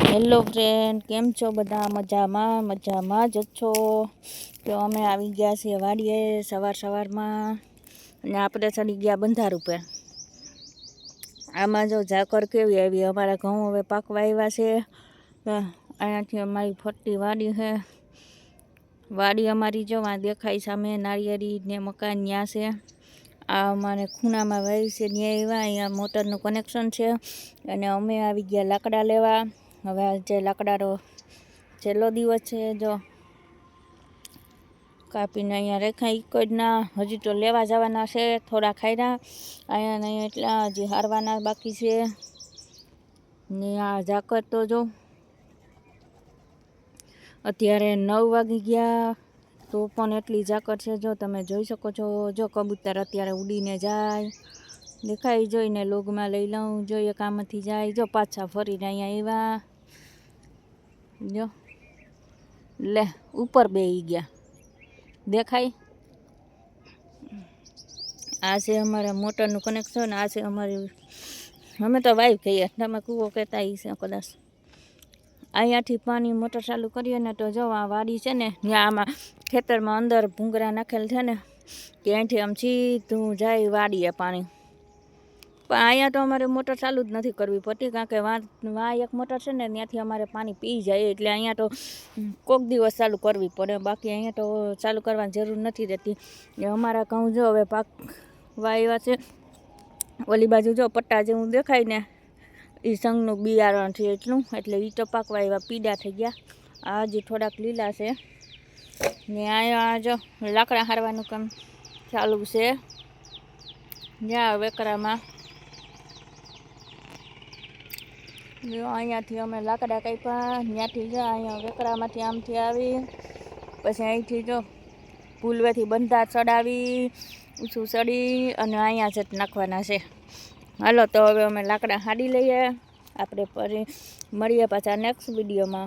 Hello friend, કેમ છો બધા? મજામાં જ છો? તો અમે આવી ગયા છીએ વાડીએ સવારમાં, અને આપણે ચડી ગયા બંધાર ઉપર. આમાં જો ઝાકર કેવી આવી. અમારા ઘઉં હવે પાકવા આવ્યા છે. અહીંયાથી અમારી ફરતી વાડી છે. વાડી અમારી જો આ દેખાય સામે નાળિયેરી ને મકાન ત્યાં છે. આ અમારે ખૂણામાં વાય છે ત્યાં આવ્યા. અહીંયા મોટરનું કનેક્શન છે, અને અમે આવી ગયા લાકડા લેવા. હવે આજે લાકડાનો છેલ્લો દિવસ છે. જો કાપીને અહીંયા રેખા ઇકોડના હજી તો લેવા જવાના છે. થોડા ખાયરા અહીંયા નહીં, એટલા હજી હારવાના બાકી છે. ને આ ઝાકર તો જો અત્યારે 9 વાગી ગયા તો પણ એટલી ઝાકર છે. જો તમે જોઈ શકો છો. જો કબૂતર અત્યારે ઉડીને જાય, દેખાય. જોઈને લોગમાં લઈ લઉં. જોઈએ કામથી જાય. જો પાછા ફરીને અહીંયા આવ્યા. જો લે ઉપર બેસી ગયા, દેખાય. આ છે અમારે મોટરનું કનેક્શન. આ છે અમારી, અમે તો વાઈફ કહીએ, તમે કૂવો કહેતા એ છે કદાચ. અહીંયાથી પાણી મોટર ચાલુ કરીએ ને તો જો આ વાડી છે ને, ત્યાં આમાં ખેતરમાં અંદર ભૂંગરા નાખેલ છે ને, ત્યાંથી આમ સીધું જાય વાડીએ પાણી. પણ અહીંયા તો અમારે મોટર ચાલુ જ નથી કરવી પડતી, કારણ કે વા એક મોટર છે ને, ત્યાંથી અમારે પાણી પી જાય. એટલે અહીંયા તો કોઈક દિવસ ચાલુ કરવી પડે, બાકી અહીંયા તો ચાલુ કરવાની જરૂર નથી રહેતી. અમારા ઘઉં જો હવે પાક વાવ્યા છે. ઓલી બાજુ જો પટ્ટા જેવું દેખાય ને, એ સંગનું બિયારણ છે એટલું, એટલે એ તો પાકવા એવા પીડા થઈ ગયા. આ હજી થોડાક લીલા છે. ને અહીંયા જો લાકડા હારવાનું કામ ચાલુ છે. જ્યાં વેકરામાં જો અહીંયાથી અમે લાકડા કાપ્યા. ત્યાંથી જો અહીંયા વેકરામાંથી આમથી આવી, પછી અહીંથી જો પુલવેથી બંધા ચડાવી, ઊંચું ચડી અને અહીંયા જ નાખવાના છે. હાલો તો હવે અમે લાકડા હાડી લઈએ. આપણે ફરી મળીએ પાછા નેક્સ્ટ વિડીયોમાં.